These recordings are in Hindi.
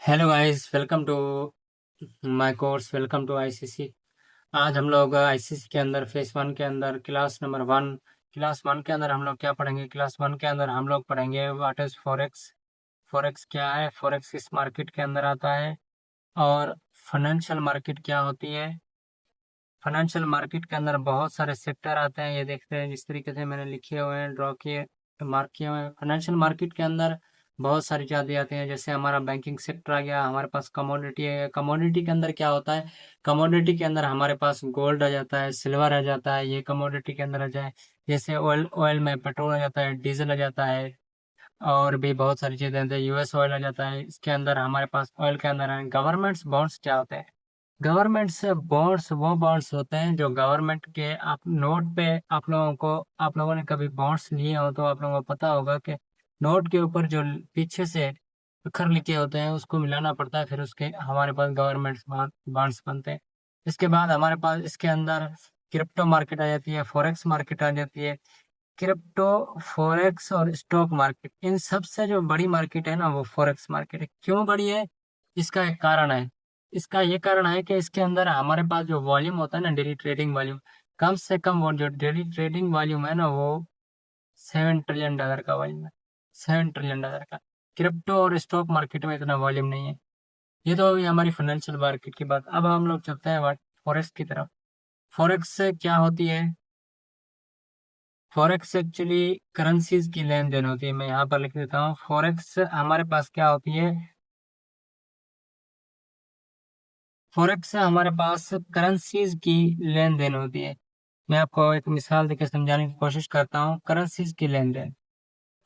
Hello guys, welcome to my course. Welcome to ICC. आज हम लोग आईसीसी के अंदर फेज वन के अंदर क्लास वन के अंदर हम लोग क्या पढ़ेंगे। क्लास वन के अंदर हम लोग पढ़ेंगे व्हाट इज फॉरेक्स। फॉरेक्स क्या है, फॉरेक्स किस मार्केट के अंदर आता है, और फाइनेंशियल मार्केट क्या होती है। फाइनेंशियल मार्केट के अंदर बहुत सारे सेक्टर आते हैं, ये देखते हैं जिस तरीके से मैंने लिखे हुए हैं, ड्रॉ किए, मार्क किए हुए हैं। फाइनेंशियल मार्केट के अंदर बहुत सारी चीजें आती हैं, जैसे हमारा बैंकिंग सेक्टर आ गया, हमारे पास कमोडिटी है। कमोडिटी के अंदर क्या होता है, कमोडिटी के अंदर हमारे पास गोल्ड आ जाता है, सिल्वर आ जाता है, ये कमोडिटी के अंदर आ जाए। जैसे ऑयल ऑयल में पेट्रोल आ जाता है, डीजल आ जाता है, और भी बहुत सारी चीजें हैं। यूएस ऑयल आ जाता है। इसके अंदर हमारे पास ऑयल के अंदर है। गवर्नमेंट्स बॉन्ड्स क्या होते हैं, गवर्नमेंट से बॉन्ड्स वो बॉन्ड्स होते हैं जो गवर्नमेंट के, आप नोट पे, आप लोगों ने कभी बॉन्ड्स लिए हो तो आप लोगों को पता होगा कि नोट के ऊपर जो पीछे से अक्षर लिखे होते हैं उसको मिलाना पड़ता है, फिर उसके हमारे पास गवर्नमेंट बॉन्ड्स बनते हैं। इसके बाद हमारे पास इसके अंदर क्रिप्टो मार्केट आ जाती है, फॉरेक्स मार्केट आ जाती है। क्रिप्टो, फॉरेक्स और स्टॉक मार्केट, इन सबसे जो बड़ी मार्केट है ना वो फॉरेक्स मार्केट है। क्यों बड़ी है, इसका एक कारण है। इसका ये कारण है कि इसके अंदर हमारे पास जो वॉल्यूम होता है ना, डेली ट्रेडिंग वॉल्यूम, कम से कम वो जो डेली ट्रेडिंग वॉल्यूम है ना वो $7 ट्रिलियन का वॉल्यूम है। $7 ट्रिलियन का। क्रिप्टो और स्टॉक मार्केट में इतना वॉल्यूम नहीं है। ये तो हुई हमारी फाइनेंशियल मार्केट की बात। अब हम लोग चलते हैं फॉरेक्स की तरफ। फॉरेक्स से क्या होती है, फॉरेक्स एक्चुअली करेंसीज की लेन देन होती है। मैं यहाँ पर लिख देता हूँ, फॉरेक्स हमारे पास क्या होती है, फॉरेक्स से हमारे पास करेंसीज की लेन देन होती है। मैं आपको एक मिसाल देकर समझाने की कोशिश करता हूँ। करेंसीज की लेन देन,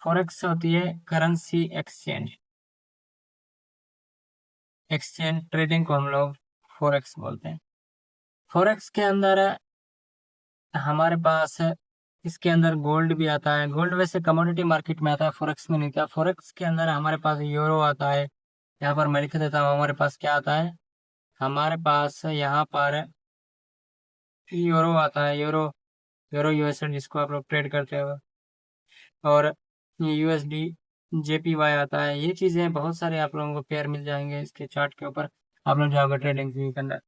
फॉरेक्स होती है करेंसी एक्सचेंज। एक्सचेंज ट्रेडिंग को हम लोग फॉरेक्स बोलते हैं। फॉरेक्स के अंदर हमारे पास, इसके अंदर गोल्ड भी आता है। गोल्ड वैसे कमोडिटी मार्केट में आता है, फॉरेक्स में नहीं था। फॉरेक्स के अंदर हमारे पास यूरो आता है। यहाँ पर मैं लिख देता हूँ, हमारे पास क्या आता है, हमारे पास यहाँ पर यूरो आता है। यूरो, यूरो यूएसडी जिसको आप लोग ट्रेड करते हो, और यूएसडी जेपीवाई आता है। ये चीजें बहुत सारे आप लोगों को पेयर मिल जाएंगे इसके चार्ट के ऊपर, आप लोग जाओगे ट्रेडिंग के अंदर।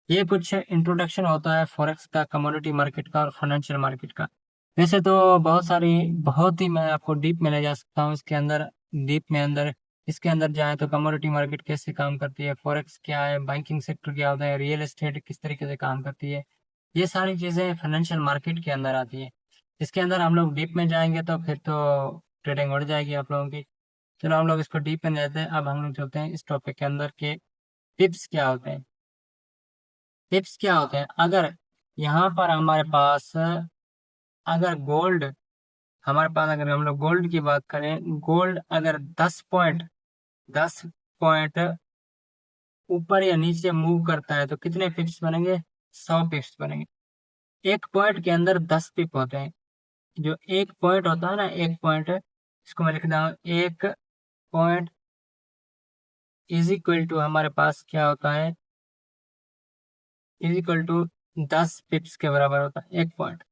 ये कुछ इंट्रोडक्शन होता है फॉरेक्स का, कमोडिटी मार्केट का और फाइनेंशियल मार्केट का। वैसे तो बहुत ही मैं आपको डीप में ले जा सकता हूँ इसके अंदर। डीप में अंदर इसके अंदर जाए तो कमोडिटी मार्केट कैसे काम करती है, फॉरेक्स क्या है, बैंकिंग सेक्टर क्या होता है, रियल एस्टेट किस तरीके से काम करती है, ये सारी चीजें फाइनेंशियल मार्केट के अंदर आती है। इसके अंदर हम लोग डीप में जाएंगे तो फिर तो ट्रेडिंग उड़ जाएगी आप लोगों की। चलो हम लोग इसको डीप में लेते हैं। अब हम लोग चलते हैं इस टॉपिक के अंदर के टिप्स क्या होते हैं। टिप्स क्या होते हैं, अगर यहाँ पर हमारे पास, अगर गोल्ड, हमारे पास अगर हम लोग गोल्ड की बात करें, गोल्ड अगर 10 पॉइंट ऊपर या नीचे मूव करता है तो कितने पिप्स बनेंगे, 100 पिप्स बनेंगे। एक पॉइंट के अंदर 10 पिप होते हैं। जो एक पॉइंट होता है ना, एक पॉइंट, इसको मैं लिखता हूँ, एक पॉइंट इज इक्वल टू, हमारे पास क्या होता है, इज इक्वल टू 10 पिप्स के बराबर होता है एक पॉइंट।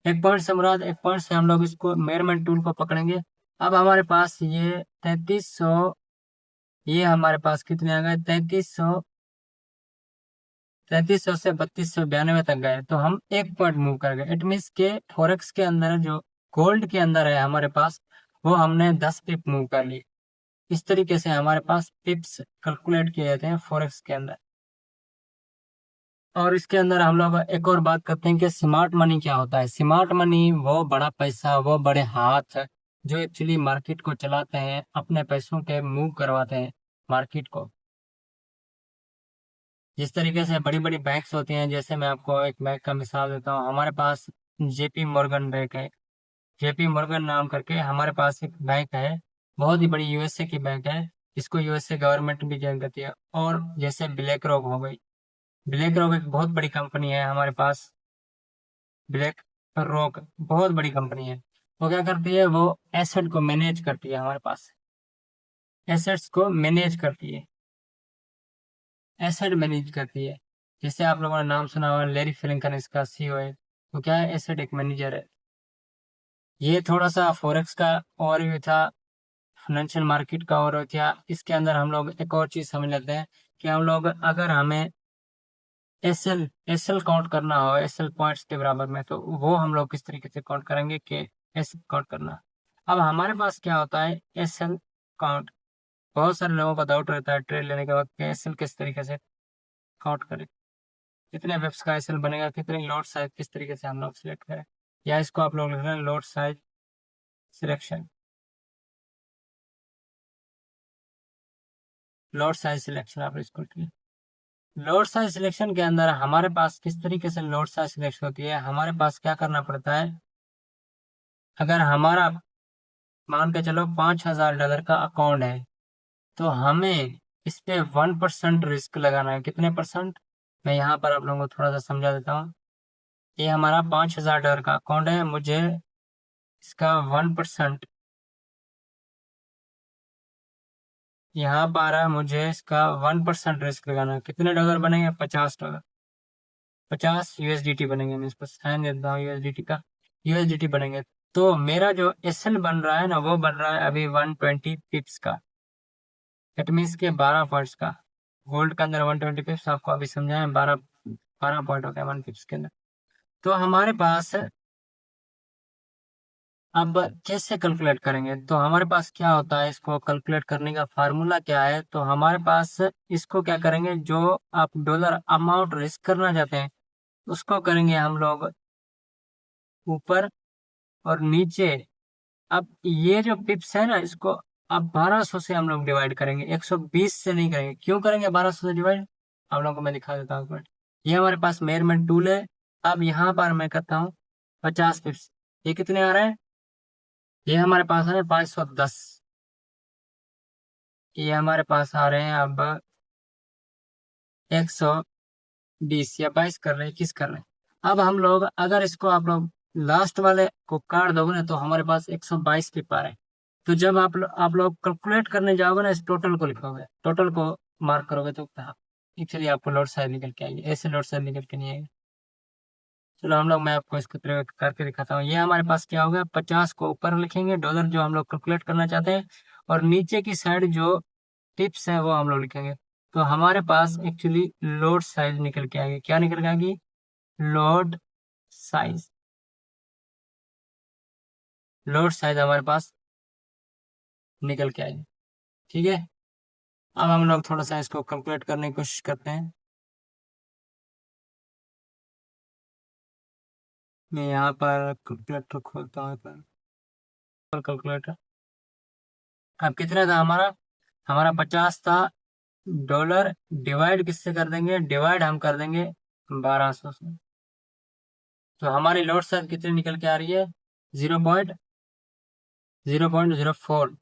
एक पॉइंट से मुराद, एक पॉइंट से हम लोग इसको मेजरमेंट टूल को पकड़ेंगे। अब हमारे पास ये 3300, ये हमारे पास कितने आ गए, 3300 से 3292 तक गए, तो हम एक पॉइंट मूव कर गए। इट मीन्स के फॉरेक्स के अंदर जो गोल्ड के अंदर है हमारे पास, वो हमने 10 पिप मूव कर ली। इस तरीके से हमारे पास पिप्स कैलकुलेट किए जाते हैं फॉरेक्स के अंदर। और इसके अंदर हम लोग एक और बात करते हैं कि स्मार्ट मनी क्या होता है। स्मार्ट मनी वो बड़ा पैसा, वो बड़े हाथ जो एक्चुअली मार्केट को चलाते हैं, अपने पैसों के मूव करवाते हैं मार्केट को। जिस तरीके से बड़ी बड़ी बैंक्स होती हैं, जैसे मैं आपको एक बैंक का मिसाल देता हूँ, हमारे पास जेपी मॉर्गन बैंक है। जेपी मॉर्गन नाम करके हमारे पास एक बैंक है, बहुत ही बड़ी यूएसए की बैंक है। इसको यूएसए गवर्नमेंट भी जान करती है। और जैसे ब्लैक रॉक हो गई, ब्लैक रॉक एक बहुत बड़ी कंपनी है हमारे पास। ब्लैक रॉक बहुत बड़ी कंपनी है। वो क्या करती है, वो एसेट को मैनेज करती है हमारे पास, एसेट्स को मैनेज करती है, एसेट मैनेज करती है। जैसे आप लोगों ने नाम सुना होगा, लेरी फिलिंगटन इसका सीईओ है। तो क्या है, एसेट एक मैनेजर है। ये थोड़ा सा फॉरेक्स का ओवरव्यू था। फाइनेंशियल मार्केट का और क्या इसके अंदर हम लोग एक और चीज समझ लेते हैं कि हम लोग अगर हमें एसएल काउंट करना हो एसएल पॉइंट्स के बराबर में, तो वो हम लोग किस तरीके से काउंट करेंगे कि एसएल काउंट करना। अब हमारे पास क्या होता है एसएल काउंट, बहुत सारे लोगों का डाउट रहता है ट्रेड लेने के वक्त कि एसएल किस तरीके से काउंट करें, कितने वेब्स का एसएल बनेगा, कितने लॉट साइज किस तरीके से हम लोग सिलेक्ट करें, या इसको आप लोग लिख रहे हैं lot size selection. Lot size selection आप इसको लिखिए। लॉट साइज सिलेक्शन के अंदर हमारे पास किस तरीके से लॉट साइज सिलेक्शन होती है, हमारे पास क्या करना पड़ता है, अगर हमारा मान के चलो $5,000 का अकाउंट है, तो हमें इस पे 1% रिस्क लगाना है। कितने परसेंट, मैं यहाँ पर आप लोगों को थोड़ा सा समझा देता हूँ। ये हमारा $5,000 का अकाउंट है, मुझे इसका 1% यहाँ पर आ रहा है, मुझे इसका 1% रिस्क लगाना है। कितने डॉलर बनेंगे, $50, 50 यूएसडीटी बनेंगे। मैं इसको साइन देता हूँ यूएसडीटी का, यूएसडीटी बनेंगे। तो मेरा जो एसएल बन रहा है ना, वो बन रहा है अभी 120 पिप्स का, दैट मीन्स के 12 पॉइंट्स का। गोल्ड के अंदर 120 पिप्स आपको अभी समझाए, 12 पॉइंट हो गया 1 पिप्स के अंदर। तो हमारे पास अब कैसे कैलकुलेट करेंगे, तो हमारे पास क्या होता है, इसको कैलकुलेट करने का फार्मूला क्या है, तो हमारे पास इसको क्या करेंगे, जो आप डॉलर अमाउंट रिस्क करना चाहते हैं उसको करेंगे हम लोग ऊपर और नीचे। अब ये जो पिप्स है ना, इसको अब 1200 से हम लोग डिवाइड करेंगे, 120 से नहीं करेंगे। क्यों करेंगे 1200 से डिवाइड, आप लोगों को मैं दिखा देता हूँ। ये हमारे पास मेजरमेंट टूल है। अब यहाँ पर मैं करता हूँ 50 पिप्स, ये कितने आ रहे हैं, ये हमारे पास आ रहे हैं 510, ये हमारे पास आ रहे हैं अब 120 या 22 कर रहे हैं, किस कर रहे हैं। अब हम लोग अगर इसको आप लोग लास्ट वाले को काट दोगे ना, तो हमारे पास 122 पिप आ रहे हैं। तो जब आप लोग कैलकुलेट करने जाओगे ना, इस टोटल को लिखोगे, टोटल को मार्क करोगे, तो एक्चुअली आपको लोड साइड निकल के आएगी, ऐसे लोड साइड निकल के नहीं आएगी। चलो हम लोग, मैं आपको इसको प्रयोग करके दिखाता हूँ। ये हमारे पास क्या होगा, 50 को ऊपर लिखेंगे डॉलर जो हम लोग कैलकुलेट करना चाहते हैं, और नीचे की साइड जो टिप्स है वो हम लोग लिखेंगे। तो हमारे पास एक्चुअली लोड साइज निकल के आएगी, क्या निकल के आएगी, लोड साइज। लोड साइज हमारे पास निकल के आएगी, ठीक है। अब हम लोग थोड़ा सा इसको कैलकुलेट करने की कोशिश करते हैं। मैं यहाँ पर कैलकुलेटर खोलता हूँ, पर कैलकुलेटर अब कितना था हमारा, हमारा 50 था। डॉलर डिवाइड किससे कर देंगे, डिवाइड हम कर देंगे 1200 से। तो हमारी लोड साइज कितनी निकल के आ रही है, 0.04।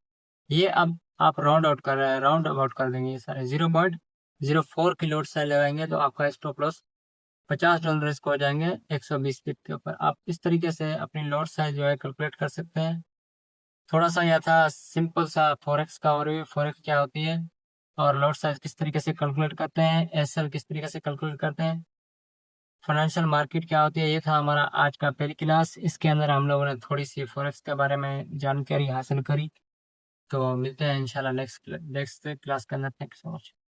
ये अब आप राउंड आउट कर रहे हैं, राउंड अबाउट कर देंगे ये सारे, 0.04 की लोड साइज लगाएंगे, तो आपका स्टॉप लॉस $50 इसको हो जाएंगे 120 पिप के ऊपर। आप इस तरीके से अपनी लोड साइज जो है कैलकुलेट कर सकते हैं। थोड़ा सा यह था सिंपल सा फॉरेक्स का ओवरव्यू, फॉरेक्स क्या होती है और लोड साइज किस तरीके से कैलकुलेट करते हैं, एसएल किस तरीके से कैलकुलेट करते हैं, फाइनेंशियल मार्केट क्या होती है। ये था हमारा आज का पहली क्लास। इसके अंदर हम लोगों ने थोड़ी सी फॉरेक्स के बारे में जानकारी हासिल करी। तो मिलते हैं इंशाल्लाह नेक्स्ट क्लास के अंदर। Thank you so much.